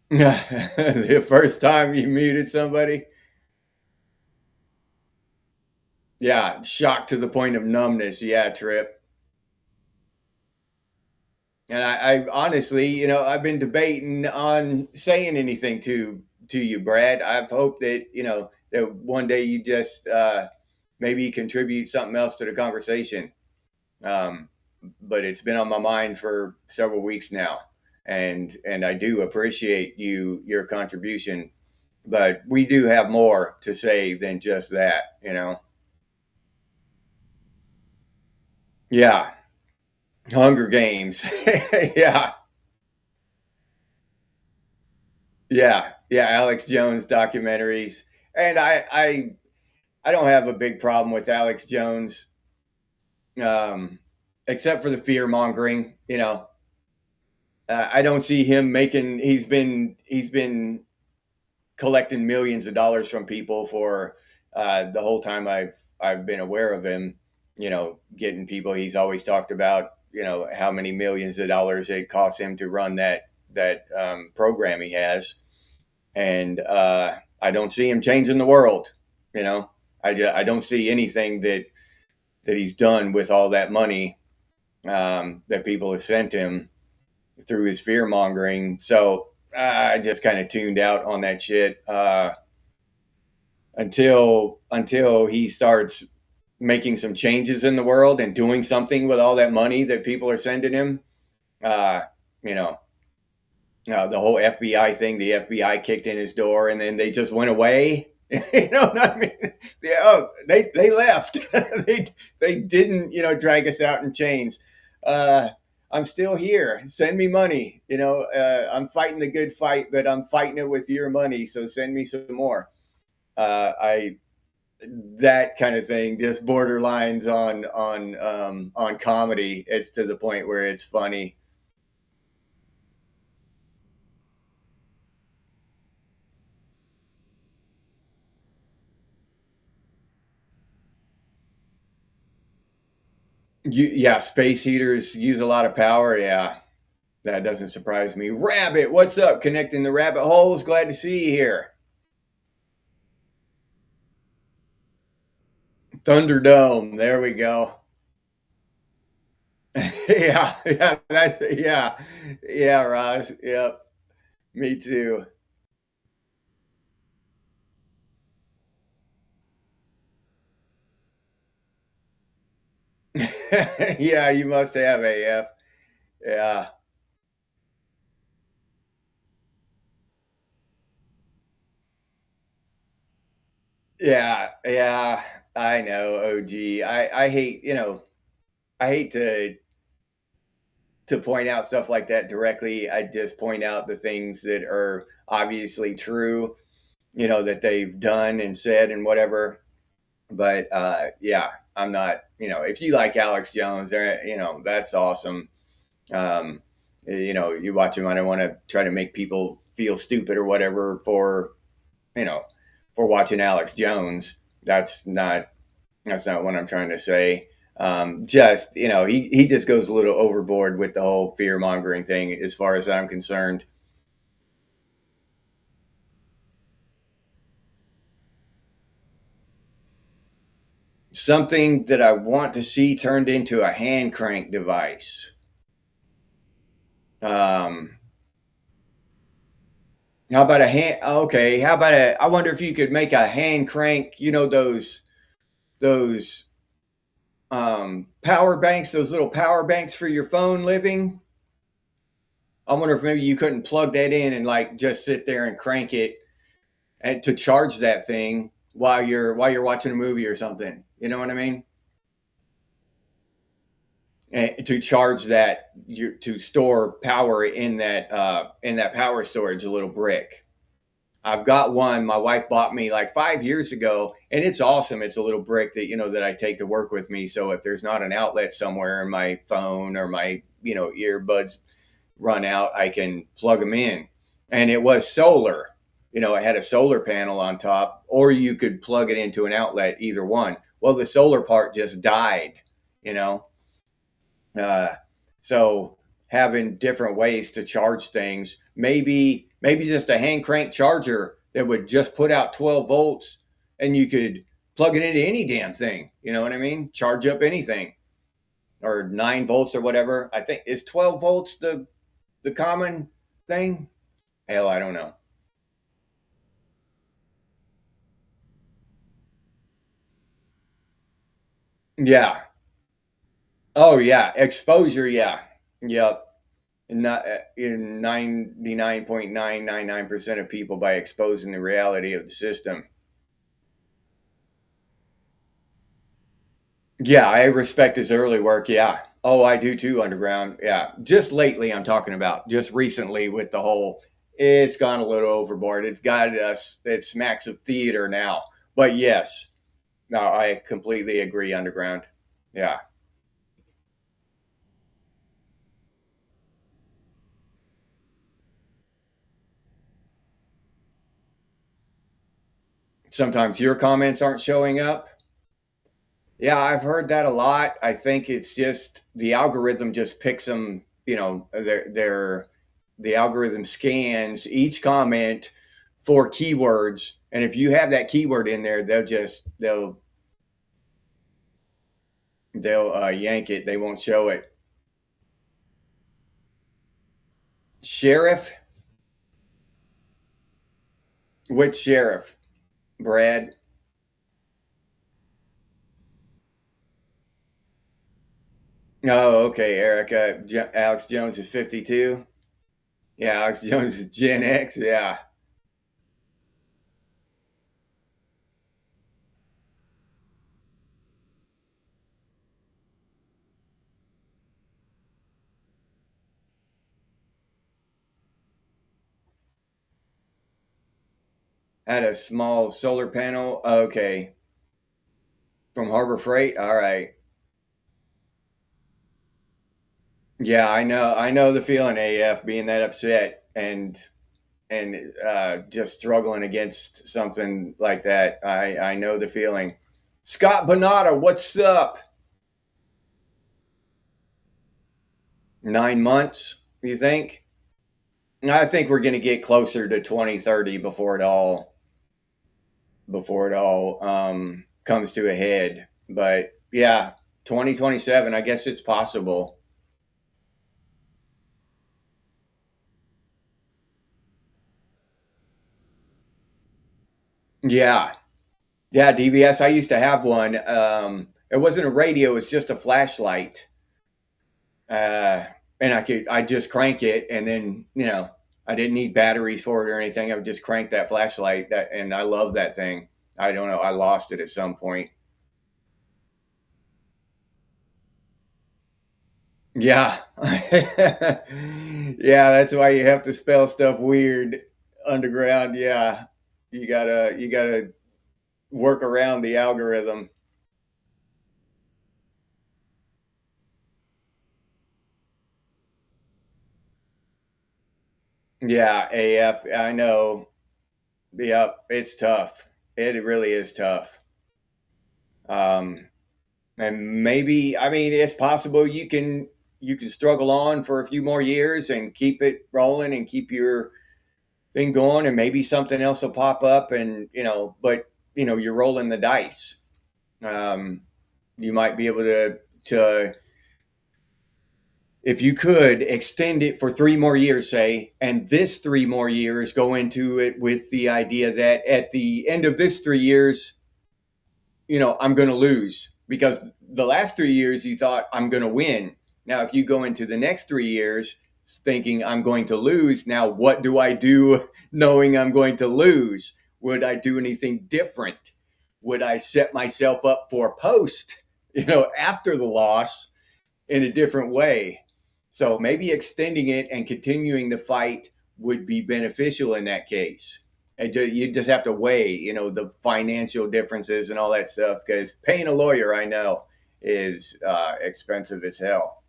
The first time you muted somebody, yeah, shocked to the point of numbness. Yeah, Trip. And I honestly, I've been debating on saying anything to you, Brad. I've hoped that one day you just maybe contribute something else to the conversation. Um, but it's been on my mind for several weeks now, and I do appreciate your contribution. But we do have more to say than just that. Yeah, Hunger Games. Yeah, yeah. Alex Jones documentaries, and I don't have a big problem with Alex Jones, um, except for the fear mongering. I don't see him making. He's been collecting millions of dollars from people for the whole time I've been aware of him. Getting people. He's always talked about how many millions of dollars it costs him to run that program he has, and I don't see him changing the world. I don't see anything that he's done with all that money that people have sent him through his fear mongering. So I just kind of tuned out on that shit until he starts making some changes in the world and doing something with all that money that people are sending him. Uh, you know, the whole FBI thing, the FBI kicked in his door and then they just went away. You know what I mean? Yeah, oh, they left. They didn't, drag us out in chains. Uh, I'm still here. Send me money. I'm fighting the good fight, but I'm fighting it with your money. So send me some more. I That kind of thing just borderlines on comedy. It's to the point where it's funny. Yeah, space heaters use a lot of power. Yeah, that doesn't surprise me. Rabbit, what's up? Connecting the rabbit holes. Glad to see you here. Thunderdome. There we go. Yeah, Ross. Yep, me too. Yeah, you must have AF. Yeah, yeah. I know. OG. I hate. I hate to point out stuff like that directly. I just point out the things that are obviously true, that they've done and said and whatever. But yeah, I'm not, if you like Alex Jones, that's awesome. Um, you watch him. I don't want to try to make people feel stupid or whatever you know, for watching Alex Jones. That's not what I'm trying to say. Just he just goes a little overboard with the whole fear mongering thing, as far as I'm concerned. Something that I want to see turned into a hand crank device. Um, how about a hand? Okay, how about a? I wonder if you could make a hand crank. Those power banks, those little power banks for your phone living. I wonder if maybe you couldn't plug that in and like just sit there and crank it and to charge that thing while you're watching a movie or something. You know what I mean? And to charge that, to store power in that power storage, a little brick. I've got one. My wife bought me like 5 years ago, and it's awesome. It's a little brick that I take to work with me. So if there's not an outlet somewhere in my phone or my earbuds run out, I can plug them in. And it was solar. It had a solar panel on top, or you could plug it into an outlet, either one. Well, the solar part just died, you know. Uh, so having different ways to charge things, maybe just a hand crank charger that would just put out 12 volts, and you could plug it into any damn thing. You know what I mean? Charge up anything, or 9 volts or whatever. I think is 12 volts the common thing. Hell, I don't know. Yeah. Oh yeah. Exposure. Yeah. Yep. Not in 99.999% of people by exposing the reality of the system. Yeah, I respect his early work. Yeah. Oh, I do too, Underground. Yeah. Just lately, I'm talking about just recently with the whole, it's gone a little overboard. It's got us, it smacks of theater now. But yes, no, I completely agree, Underground. Yeah. Sometimes your comments aren't showing up. Yeah, I've heard that a lot. I think it's just the algorithm just picks them, the algorithm scans each comment for keywords, and if you have that keyword in there, they'll yank it. They won't show it. Sheriff? Which sheriff? Brad? Oh, okay, Eric. Alex Jones is 52. Yeah, Alex Jones is Gen X. Yeah. Had a small solar panel. Okay. From Harbor Freight. All right. Yeah, I know. I know the feeling, AF, being that upset and just struggling against something like that. I know the feeling. Scott Bonata, what's up? 9 months, you think? I think we're going to get closer to 2030 before it all comes to a head. But yeah, 2027, I guess it's possible. Yeah. Yeah, DVS. I used to have one. It wasn't a radio, it was just a flashlight. Uh, and I just crank it, and then, I didn't need batteries for it or anything. I would just crank that flashlight, and I love that thing. I don't know. I lost it at some point. Yeah. Yeah, that's why you have to spell stuff weird underground. Yeah. You gotta work around the algorithm. Yeah, AF, I know. Yep, it's tough. It really is tough. Um, and maybe, I mean, it's possible you can struggle on for a few more years and keep it rolling and keep your thing going, and maybe something else will pop up, and but you're rolling the dice. Um, you might be able to if you could extend it for 3 more years, say, and this 3 more years go into it with the idea that at the end of this 3 years, I'm going to lose, because the last 3 years you thought I'm going to win. Now, if you go into the next 3 years thinking I'm going to lose, now what do I do knowing I'm going to lose? Would I do anything different? Would I set myself up for post, after the loss in a different way? So maybe extending it and continuing the fight would be beneficial in that case. And you just have to weigh, the financial differences and all that stuff, because paying a lawyer, I know, is expensive as hell.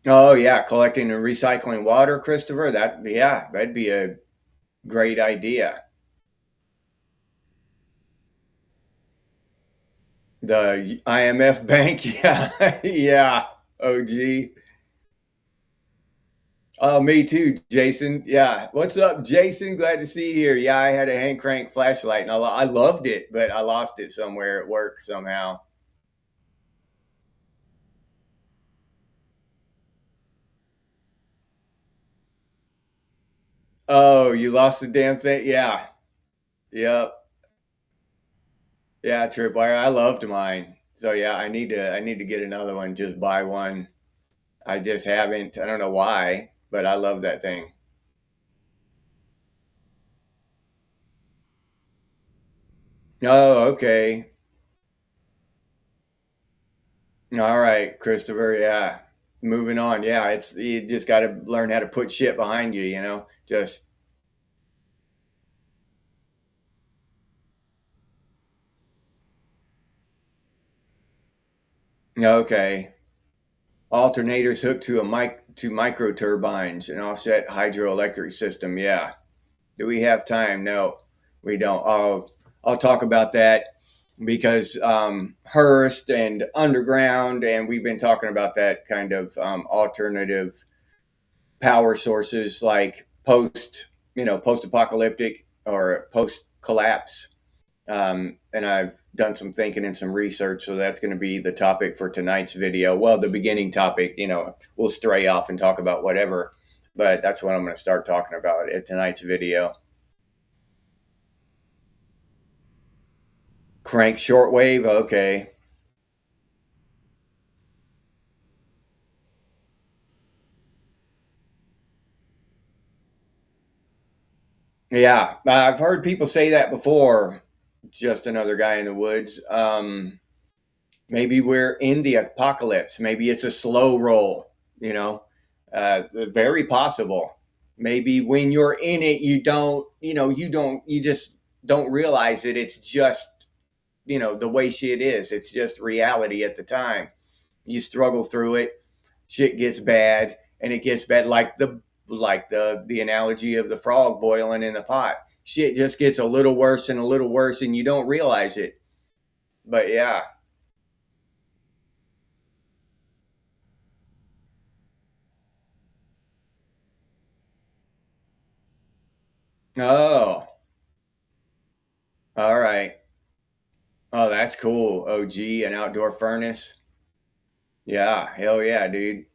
Oh yeah, collecting and recycling water, Christopher. That'd be a great idea. The IMF bank, yeah, yeah. OG. Oh, me too, Jason. Yeah. What's up, Jason? Glad to see you here. Yeah, I had a hand crank flashlight, and I loved it, but I lost it somewhere at work somehow. Oh, you lost the damn thing? Yeah. Yep. Yeah, tripwire. I loved mine. So yeah, I need to get another one. Just buy one. I just haven't. I don't know why, but I love that thing. Oh, okay. All right, Christopher. Yeah. Moving on. Yeah, it's you just got to learn how to put shit behind you. Just okay. Alternators hooked to a micro turbines and offset hydroelectric system. Yeah. Do we have time? No, we don't. I'll talk about that, because Hearst and underground, and we've been talking about that kind of alternative power sources, like post apocalyptic or post collapse. And I've done some thinking and some research, so that's going to be the topic for tonight's video. Well, the beginning topic, we'll stray off and talk about whatever, but that's what I'm going to start talking about at tonight's video. Crank shortwave, okay. Yeah, I've heard people say that before. Just another guy in the woods. Maybe we're in the apocalypse. Maybe it's a slow roll, very possible. Maybe when you're in it, you just don't realize it. It's just, the way shit is. It's just reality at the time. You struggle through it. Shit gets bad, and it gets bad like the analogy of the frog boiling in the pot. Shit just gets a little worse and a little worse, and you don't realize it. But yeah. Oh, all right. Oh, that's cool. OG, an outdoor furnace. Yeah, hell yeah, dude.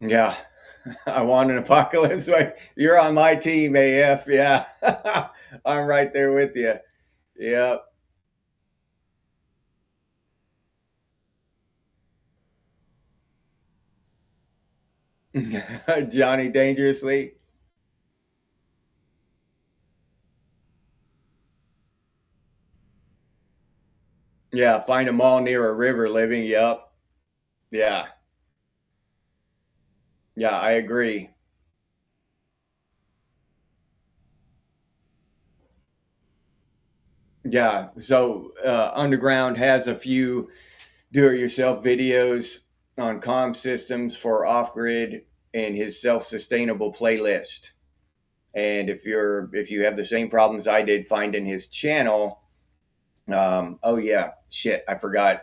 Yeah, I want an apocalypse. Like, you're on my team, AF. Yeah, I'm right there with you. Yep. Johnny Dangerously. Yeah, find a mall near a river living. Yep. Yeah. Yeah, I agree. Yeah. So, Underground has a few do-it-yourself videos on comm systems for off-grid and his self-sustainable playlist. And if you have the same problems I did finding his channel, oh yeah, shit, I forgot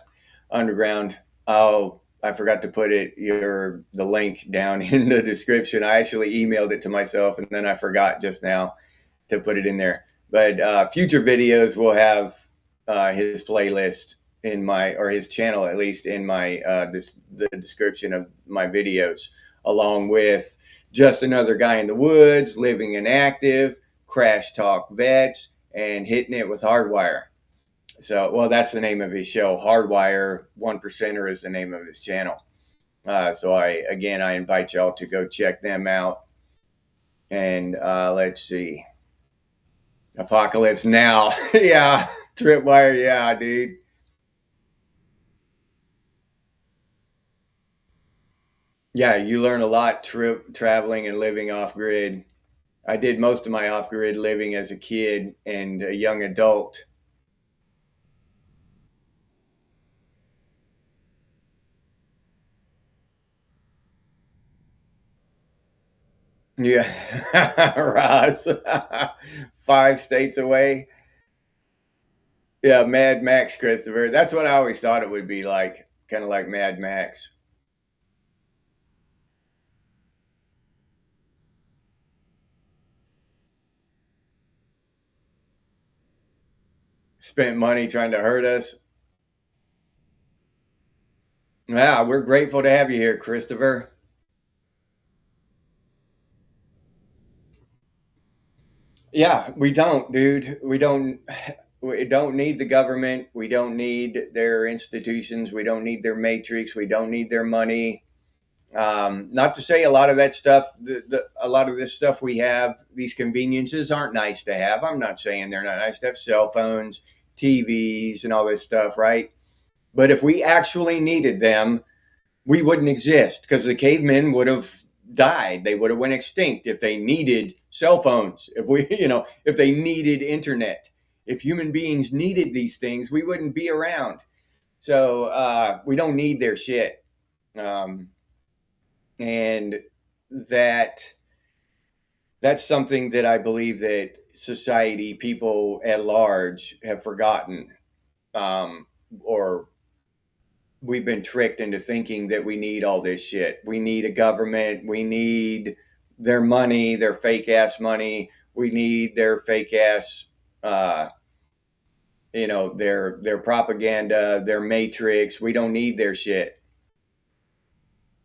Underground. Oh, I forgot to put the link down in the description. I actually emailed it to myself and then I forgot just now to put it in there. But future videos will have his playlist or his channel at least in the description of my videos, along with Just Another Guy in the Woods, Living and Active, Crash Talk Vets, and Hitting It with Hardwire. So, well, that's the name of his show. Hardwire One Percenter is the name of his channel. So I invite y'all to go check them out. And let's see. Apocalypse Now. Yeah. Tripwire. Yeah, dude. Yeah, you learn a lot traveling and living off grid. I did most of my off grid living as a kid and a young adult. Yeah. Ross. 5 states away. Yeah, Mad Max, Christopher. That's what I always thought it would be like, kind of like Mad Max. Spent money trying to hurt us. Yeah, we're grateful to have you here, Christopher. Yeah, we don't, dude. We don't need the government. We don't need their institutions. We don't need their matrix. We don't need their money. Not to say a lot of that stuff, a lot of this stuff we have, these conveniences aren't nice to have. I'm not saying they're not nice to have. Cell phones, TVs, and all this stuff, right? But if we actually needed them, we wouldn't exist because the cavemen would have died. They would have went extinct if they needed cell phones. If they needed internet. If human beings needed these things, we wouldn't be around. So we don't need their shit. Um, and that that's something that I believe that society, people at large, have forgotten, um, or we've been tricked into thinking that we need all this shit. We need a government. We need their money, their fake ass money. We need their fake ass, uh, their propaganda, their matrix. We don't need their shit.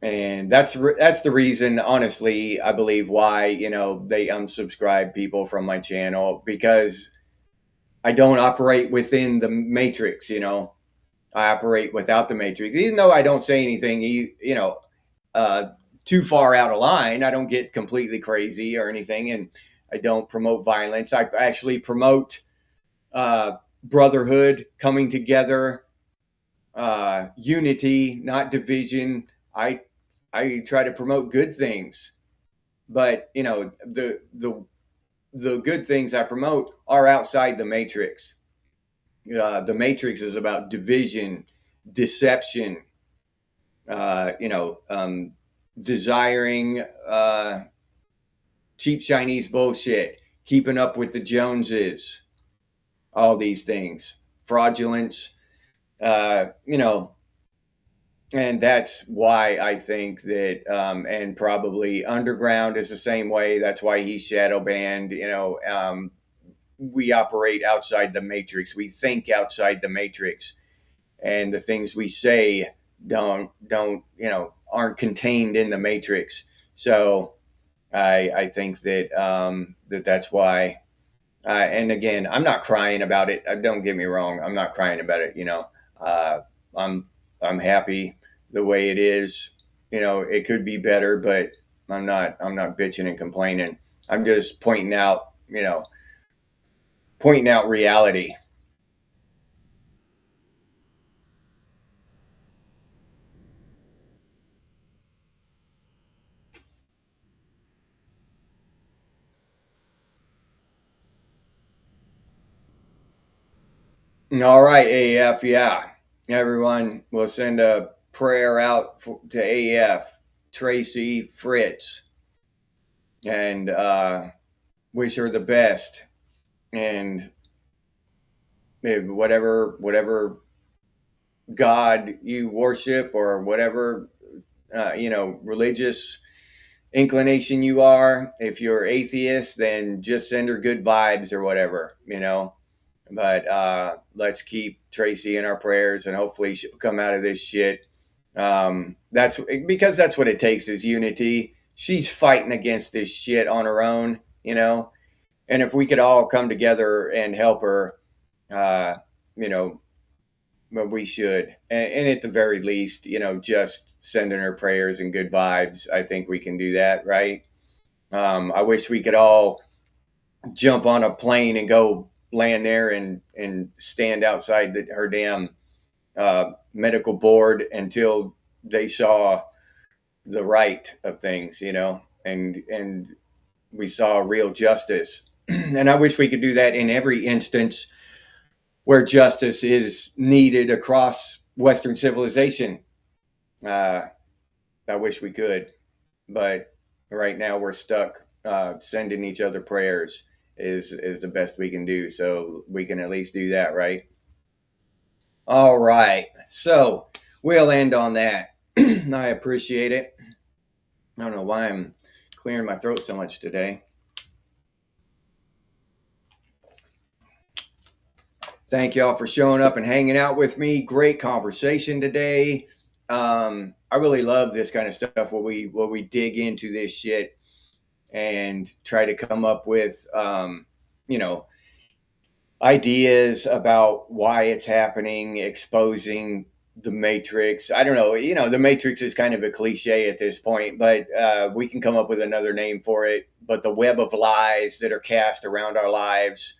And that's the reason, honestly, I believe why they unsubscribe people from my channel, because I don't operate within the matrix. I operate without the matrix, even though I don't say anything, uh, too far out of line. I don't get completely crazy or anything, and I don't promote violence. I actually promote brotherhood, coming together, unity, not division. I try to promote good things, but the good things I promote are outside the matrix. The matrix is about division, deception, desiring cheap Chinese bullshit, keeping up with the Joneses, all these things, fraudulence, uh, you know, and that's why I think that, and probably Underground is the same way. That's why he's shadow banned. We operate outside the matrix. We think outside the matrix, and the things we say don't aren't contained in the matrix. So I think that that's why. And again, I'm not crying about it. Don't get me wrong. I'm not crying about it. Uh, I'm I'm happy the way it is. It could be better, but I'm not bitching and complaining. I'm just pointing out reality. All right, AF. Yeah, everyone. We'll send a prayer out to AF, Tracy, Fritz, and wish her the best. And whatever God you worship, or whatever religious inclination you are. If you're atheist, then just send her good vibes or whatever. But let's keep Tracy in our prayers, and hopefully she'll come out of this shit. That's because that's what it takes, is unity. She's fighting against this shit on her own. And if we could all come together and help her, uh, you know, but we should. And at the very least, just sending her prayers and good vibes. I think we can do that, right? I wish we could all jump on a plane and go land there and stand outside her damn medical board until they saw the right of things, and we saw real justice. And I wish we could do that in every instance where justice is needed across Western civilization. Uh, I wish we could, but right now we're stuck. Sending each other prayers is the best we can do, so we can at least do that, right? All right, so we'll end on that. I appreciate it. I don't know why I'm clearing my throat so much today. Thank y'all for showing up and hanging out with me. Great conversation today. I really love this kind of stuff where we dig into this shit and try to come up with ideas about why it's happening, exposing the matrix. I don't know, the matrix is kind of a cliche at this point, but we can come up with another name for it. But the web of lies that are cast around our lives,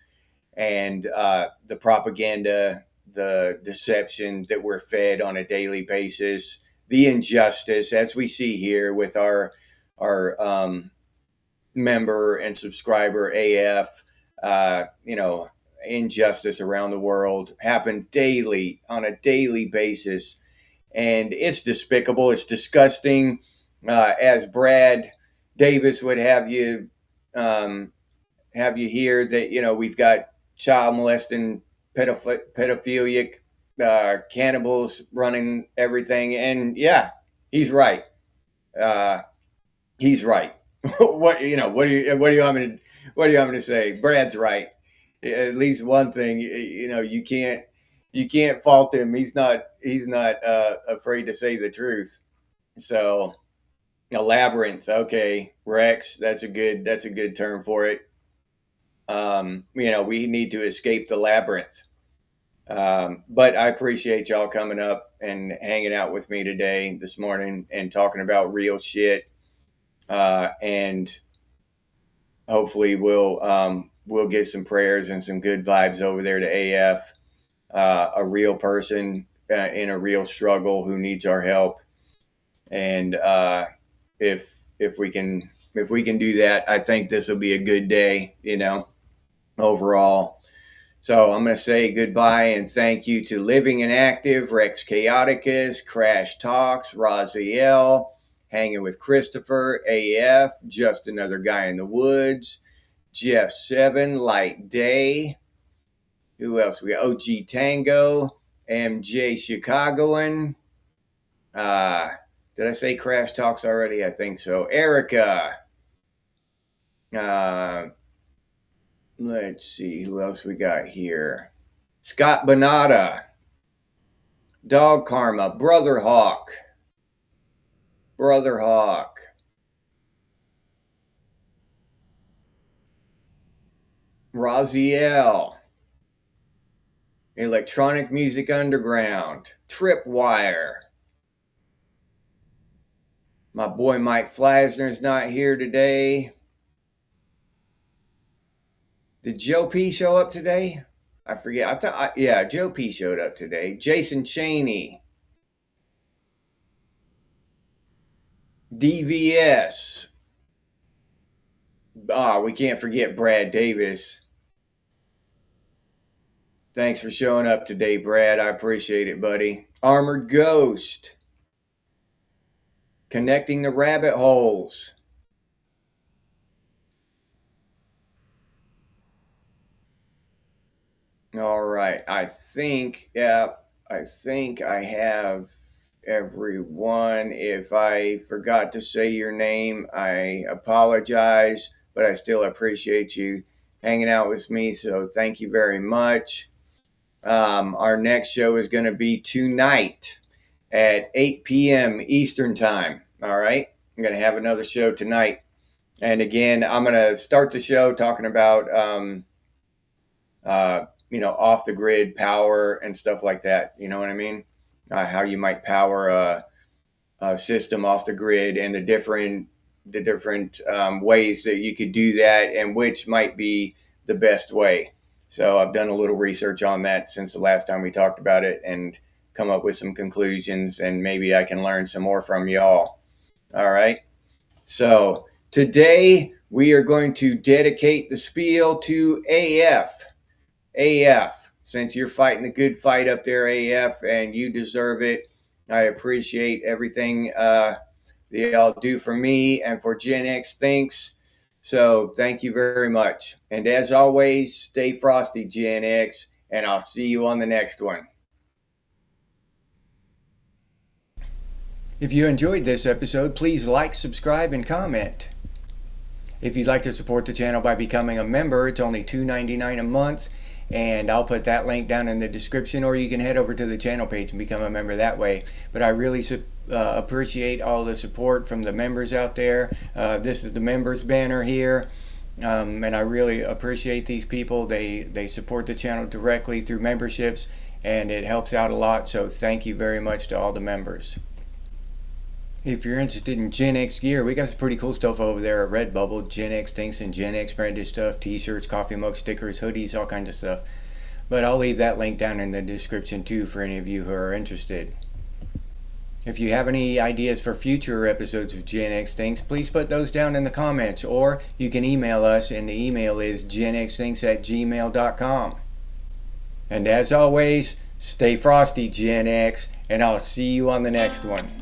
and the propaganda, the deception that we're fed on a daily basis, the injustice, as we see here with our member and subscriber AF, injustice around the world happen daily, on a daily basis, and it's despicable. It's disgusting. As Brad Davis would have you have you hear that, we've got child molesting, pedophilic cannibals running everything. And yeah, he's right. He's right. What do you want me to say? Brad's right. At least one thing, you can't fault him. He's not afraid to say the truth. So a labyrinth, okay, Rex, that's a good term for it. We need to escape the labyrinth. But I appreciate y'all coming up and hanging out with me this morning, and talking about real shit. And hopefully we'll get some prayers and some good vibes over there to AF, a real person in a real struggle who needs our help. And if we can do that, I think this will be a good day, overall. So I'm going to say goodbye and thank you to Living and Active, Rex Chaoticus, Crash Talks, Raziel, Hanging with Christopher, AF, Just Another Guy in the Woods, Jeff 7, Light Day. Who else? We got OG Tango, MJ Chicagoan. Did I say Crash Talks already? I think so. Erica. Let's see who else we got here. Scott Bonata, Dog Karma, Brother Hawk, Raziel, Electronic Music Underground, Tripwire. My boy Mike Flasner's not here today. Did Joe P show up today? I forget. Joe P showed up today. Jason Cheney. DVS. We can't forget Brad Davis. Thanks for showing up today, Brad. I appreciate it, buddy. Armored Ghost. Connecting the Rabbit Holes. All right. I think I have everyone. If I forgot to say your name, I apologize, but I still appreciate you hanging out with me. So thank you very much. Our next show is going to be tonight at 8 p.m. Eastern Time. All right. I'm going to have another show tonight. And again, I'm going to start the show talking about, off the grid power and stuff like that. You know what I mean? How you might power a system off the grid, and the different ways that you could do that, and which might be the best way. So I've done a little research on that since the last time we talked about it, and come up with some conclusions, and maybe I can learn some more from y'all. All right. So today we are going to dedicate the spiel to AF. Since you're fighting a good fight up there, AF, and you deserve it. I appreciate everything that y'all do for me and for GenX Thinks. So thank you very much. And as always, stay frosty, GenX, and I'll see you on the next one. If you enjoyed this episode, please like, subscribe, and comment. If you'd like to support the channel by becoming a member, it's only $2.99 a month. And I'll put that link down in the description, or you can head over to the channel page and become a member that way. But I really appreciate all the support from the members out there. This is the members banner here. And I really appreciate these people. They support the channel directly through memberships, and it helps out a lot. So thank you very much to all the members. If you're interested in GenX gear, we got some pretty cool stuff over there at Redbubble. GenX Thinks and GenX branded stuff, t-shirts, coffee mugs, stickers, hoodies, all kinds of stuff. But I'll leave that link down in the description too for any of you who are interested. If you have any ideas for future episodes of GenX Thinks, please put those down in the comments, or you can email us, and the email is genxthinks@gmail.com. And as always, stay frosty, GenX, and I'll see you on the next one.